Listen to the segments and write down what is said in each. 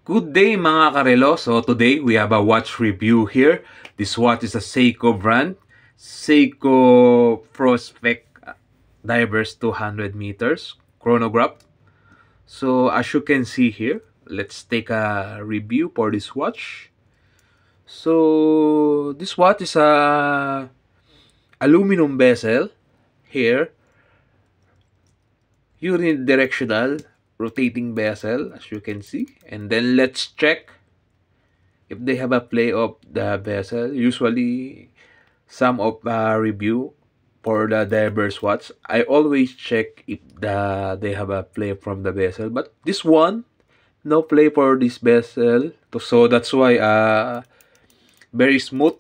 Good day mga karelo. So today we have a watch review here. This watch is a Seiko brand. Seiko Prospect Divers 200 meters chronograph. So as you can see here, let's take a review for this watch. So this watch is a aluminum bezel here. Unidirectional rotating bezel as you can see. And then let's check if they have a play of the bezel. Usually some of review for the divers watch, I always check if they have a play from the bezel, but this one no play for this bezel, so that's why very smooth.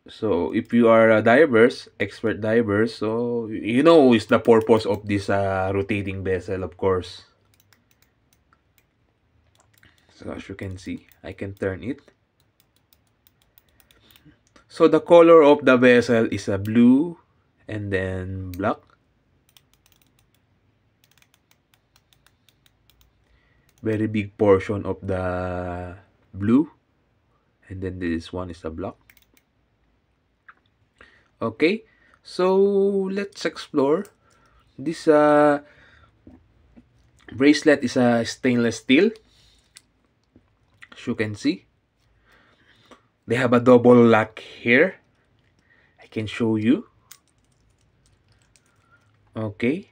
So if you are a divers, expert divers, so you know is the purpose of this rotating bezel, of course. So as you can see, I can turn it. So the color of the bezel is a blue and then black. Very big portion of the blue, and then this one is the black. Okay, so let's explore. This bracelet is a stainless steel. As you can see, they have a double lock here. I can show you. Okay,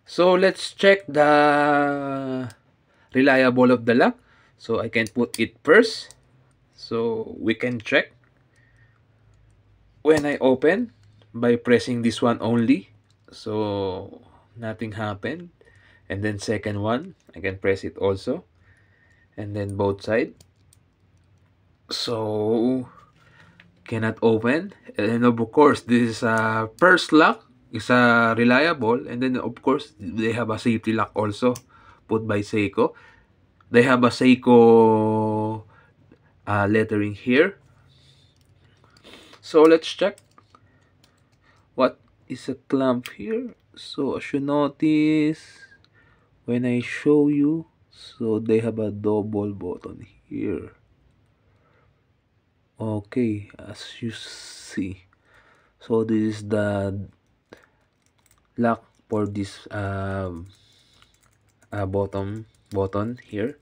so let's check the reliable of the lock. So I can put it first, so we can check. When I open by pressing this one only, so nothing happened. And then second one, I can press it also, and then both side, so cannot open. And of course this is a first lock is a reliable, and then of course they have a safety lock also put by Seiko. They have a Seiko lettering here. So let's check what is a clamp here. So as you notice, when I show you, so they have a double button here. Okay, as you see, so this is the lock for this bottom button here,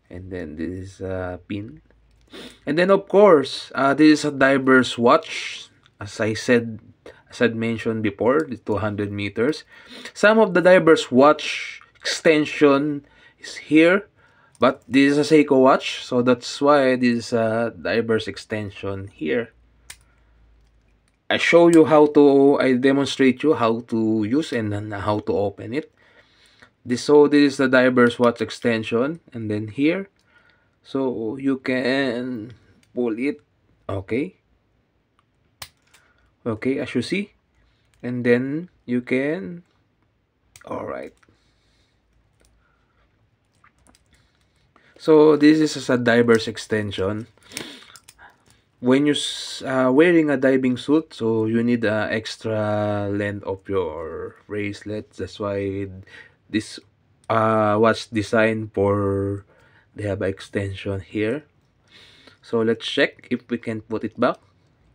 and then this is a pin. And then of course, this is a diver's watch. As I said, as I mentioned before, the 200 meters. Some of the diver's watch extension is here, but this is a Seiko watch, so that's why this is a diver's extension here. I show you how to, I demonstrate you how to use and then how to open it. This is the diver's watch extension, and then here, so you can pull it. Okay, as you see, and then you can, all right. So this is a diver's extension. When you're wearing a diving suit, so you need extra length of your bracelet. That's why this watch designed for, they have an extension here. So let's check if we can put it back.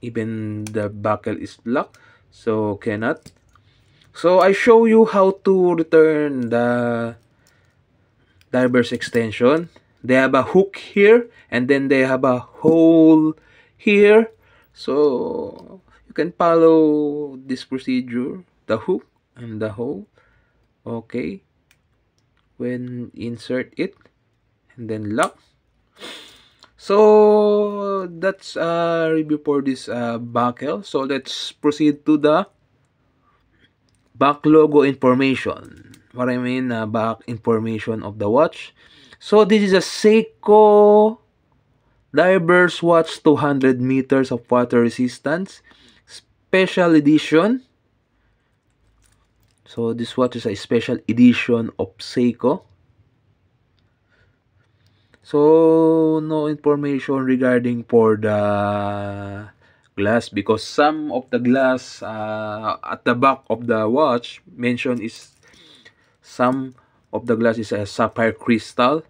Even the buckle is locked, so cannot. So I show you how to return the diver's extension. They have a hook here, and then they have a hole here. So you can follow this procedure, the hook and the hole. Okay, when insert it and then lock. So that's a review for this buckle. So let's proceed to the back logo information. What I mean, back information of the watch. So this is a Seiko Divers Watch 200 meters of water resistance special edition. So this watch is a special edition of Seiko. So no information regarding for the glass, because some of the glass at the back of the watch mention is Some of the glass is a sapphire crystal.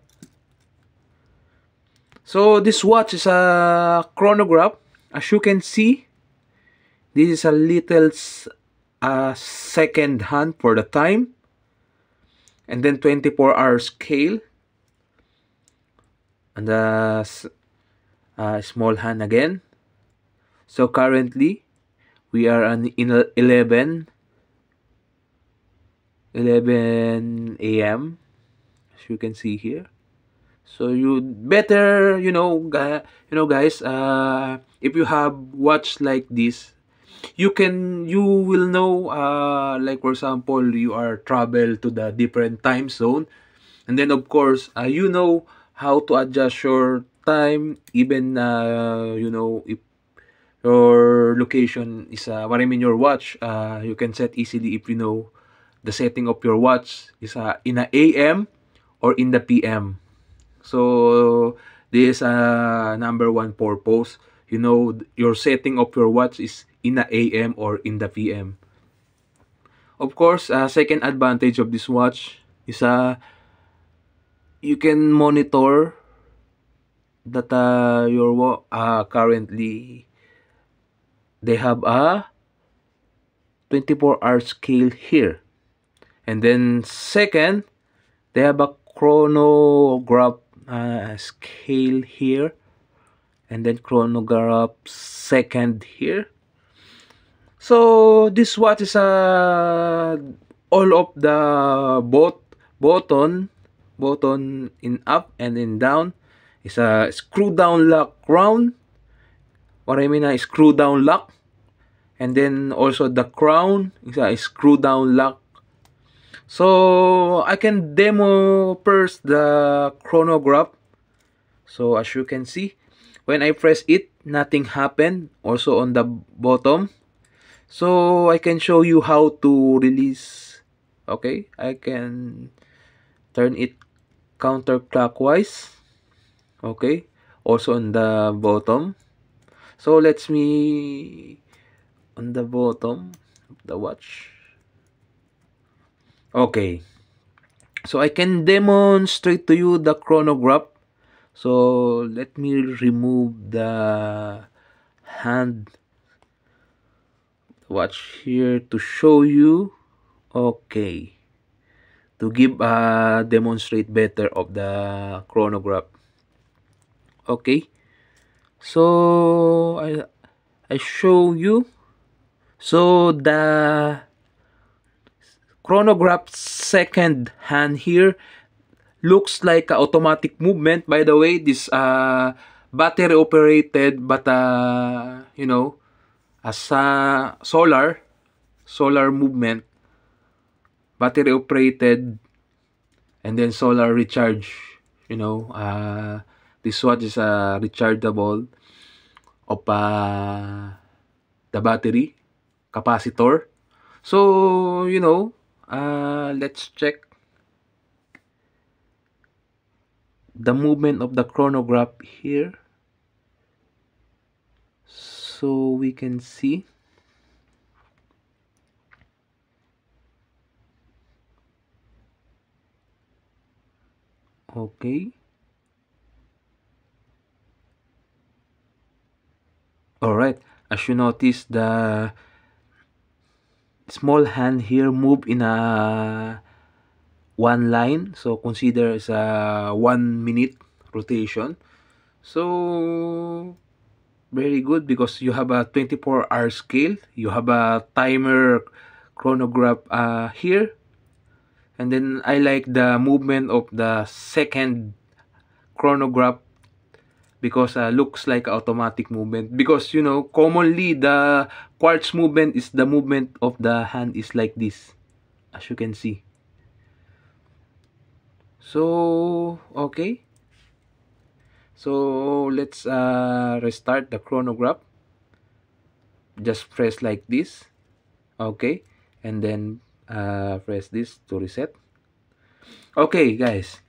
So this watch is a chronograph. As you can see, this is a little second hand for the time. And then 24-hour scale. And the small hand again. So currently, we are in 11 a.m. as you can see here. So you better, guys, if you have watch like this, you will know, like for example, you are travel to the different time zone, and then of course, you know how to adjust your time, even, if your location is, what I mean, your watch, you can set easily if you know the setting of your watch is, in a AM or in the PM. So this is number one purpose. You know, your setting of your watch is in the AM or in the PM. Of course, second advantage of this watch is, you can monitor that, currently they have a 24-hour scale here. And then second, they have a chronograph scale here, and then chronograph second here. So this watch is, all of the button in up and in down is a screw down lock crown. What I mean, a screw down lock, and then also the crown is a screw down lock. So I can demo first the chronograph. So as you can see, when I press it, nothing happened. Also on the bottom. So I can show you how to release. Okay, I can turn it counterclockwise. Okay, also on the bottom. So let's me on the bottom of the watch. Okay, so I can demonstrate to you the chronograph. So let me remove the hand watch here to show you. Okay, to give a demonstrate better of the chronograph. Okay, so I show you. So the chronograph second hand here looks like a automatic movement. By the way, this, battery operated, but, as a solar movement, battery operated, and then solar recharge. This watch is, rechargeable of, the battery capacitor. So let's check the movement of the chronograph here, so we can see. Okay, all right, as you notice, the small hand here move in a one line, so consider as a 1 minute rotation. So very good, because you have a 24-hour scale, you have a timer chronograph, here, and then I like the movement of the second chronograph, because, looks like automatic movement, because commonly the quartz movement is the movement of the hand is like this, as you can see. So okay, so let's, restart the chronograph. Just press like this. Okay, and then, press this to reset. Okay guys,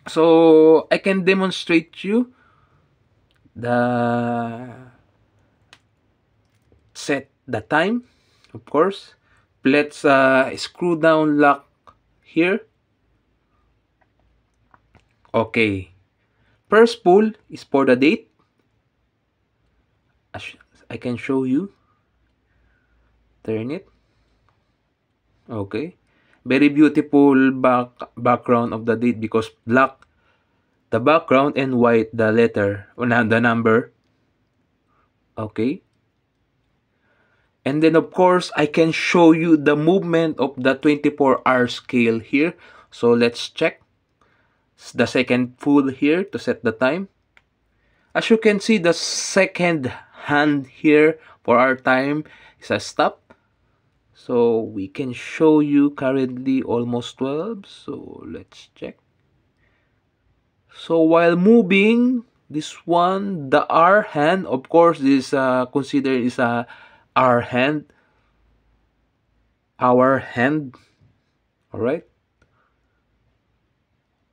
so I can demonstrate you the set the time. Of course, let's, screw down lock here. Okay. First pull is for the date. I can show you. Turn it. Okay. Very beautiful background of the date because black the background and white the letter or the number. Okay. And then of course I can show you the movement of the 24-hour scale here. So let's check the second pull here to set the time. As you can see, the second hand here for our time is a stop. So we can show you currently almost 12. So let's check. So while moving, this one, the R hand, of course, is considered is a R hand, our hand. All right.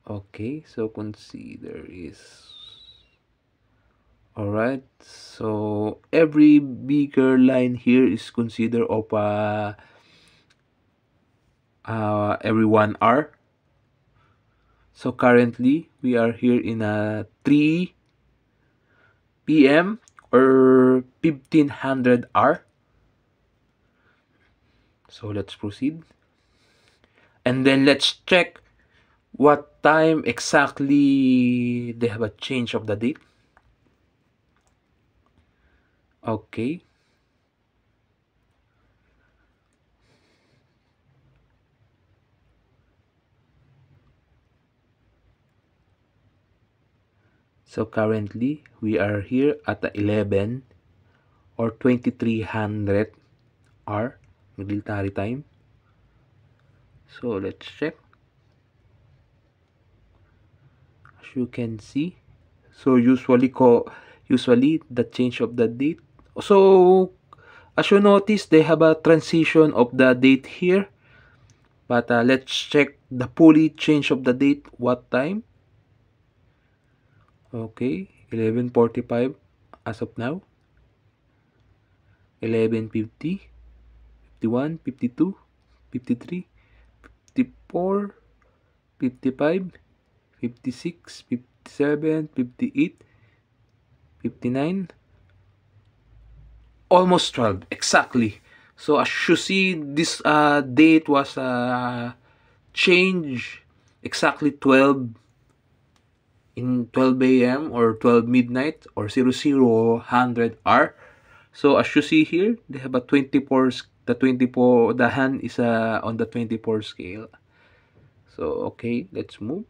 Okay, so consider is all right. So every bigger line here is considered of every 1 hour. So currently we are here in a 3 p.m. or 1500 hour. So let's proceed. And then let's check what time exactly they have a change of the date. Okay. So currently we are here at the 11 or 2300 hour military time. So let's check. As you can see, so usually the change of the date. So as you notice, they have a transition of the date here. But let's check the fully change of the date. What time? Okay, 11:45 as of now. 11:50, 51, 52, 53, 54, 55, 56, 57, 58, 59. Almost 12 exactly. So as you see, this date was changed exactly 12 in 12 a.m. or 12 midnight or 0000 hour. So as you see here, they have a 24, the hand is on the 24 scale. So okay, let's move.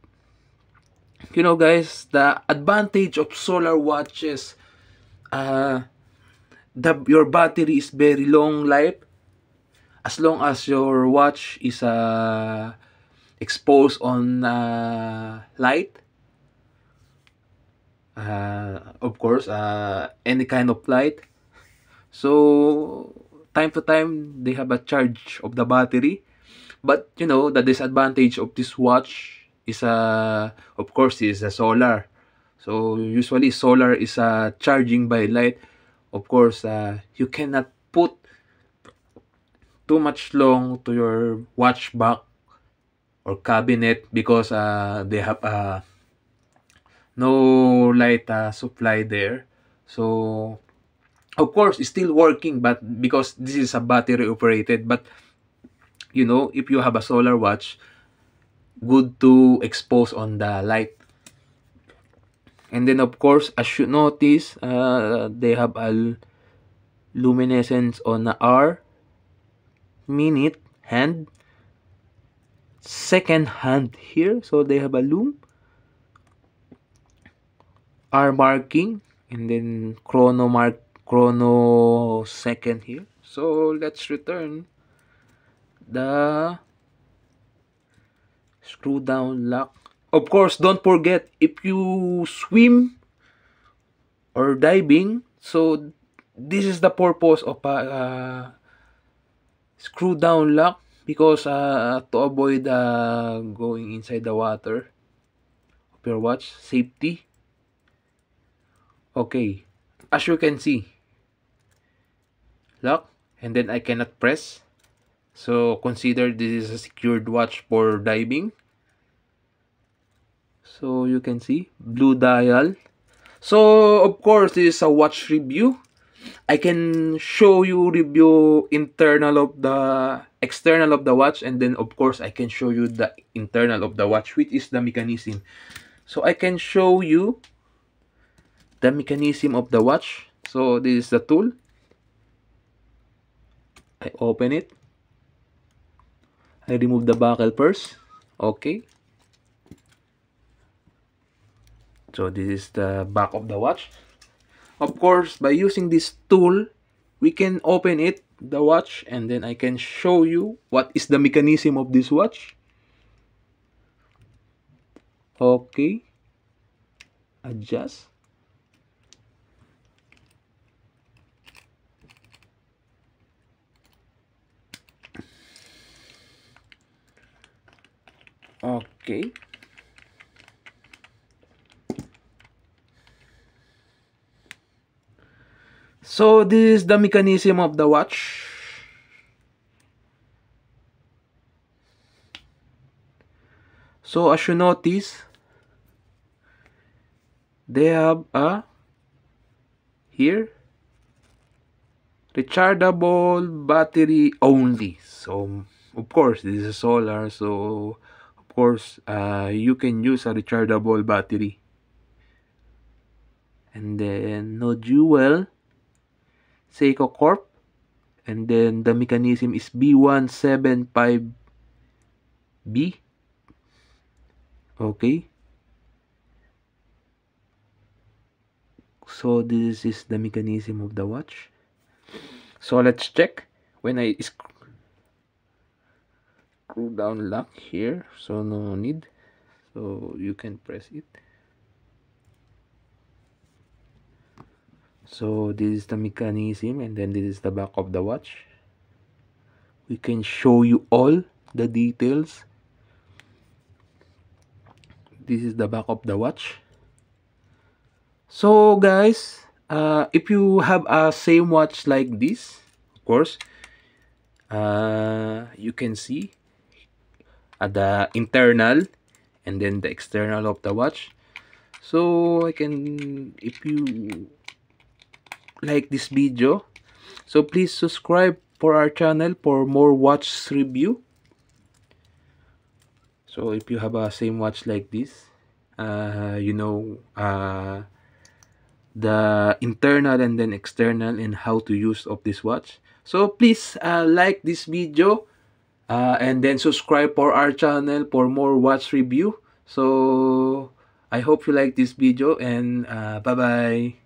You know guys, the advantage of solar watches, uh your battery is very long life as long as your watch is exposed on light. Of course, any kind of light. So time to time they have a charge of the battery. But you know the disadvantage of this watch is of course is a solar. So usually solar is charging by light. Of course, you cannot put too much long to your watch back or cabinet because they have no light supply there. So of course it's still working, but because this is a battery operated. But you know, if you have a solar watch, good to expose on the light. And then of course, as you notice, they have a luminescence on the hour, minute, hand, second hand here. So they have a loom, hour marking, and then chrono second here. So let's return the screw down lock. Of course, don't forget if you swim or diving, so this is the purpose of screw down lock because to avoid going inside the water of your watch, safety. Okay, as you can see, lock, and then I cannot press. So consider this is a secured watch for diving. So you can see blue dial. So of course this is a watch review. I can show you review internal of the external of the watch, and then of course I can show you the internal of the watch, which is the mechanism. So I can show you the mechanism of the watch. So this is the tool. I open it. I remove the buckle first. Okay. So this is the back of the watch. Of course, by using this tool, we can open it, the watch, and then I can show you what is the mechanism of this watch. Okay. Adjust. Okay. So this is the mechanism of the watch. So as you notice, they have a here rechargeable battery only. So of course this is solar, so of course you can use a rechargeable battery. And then no dual Seiko Corp, and then the mechanism is B175B. Okay, so this is the mechanism of the watch. So let's check. When I screw down lock here, so no need, so you can press it. So this is the mechanism, and then this is the back of the watch. We can show you all the details. This is the back of the watch. So guys, if you have a same watch like this, of course, you can see the internal and then the external of the watch. So I can, if you like this video, so please subscribe for our channel for more watch review. So if you have a same watch like this, you know the internal and then external and how to use of this watch. So please like this video and then subscribe for our channel for more watch review. So I hope you like this video, and bye bye.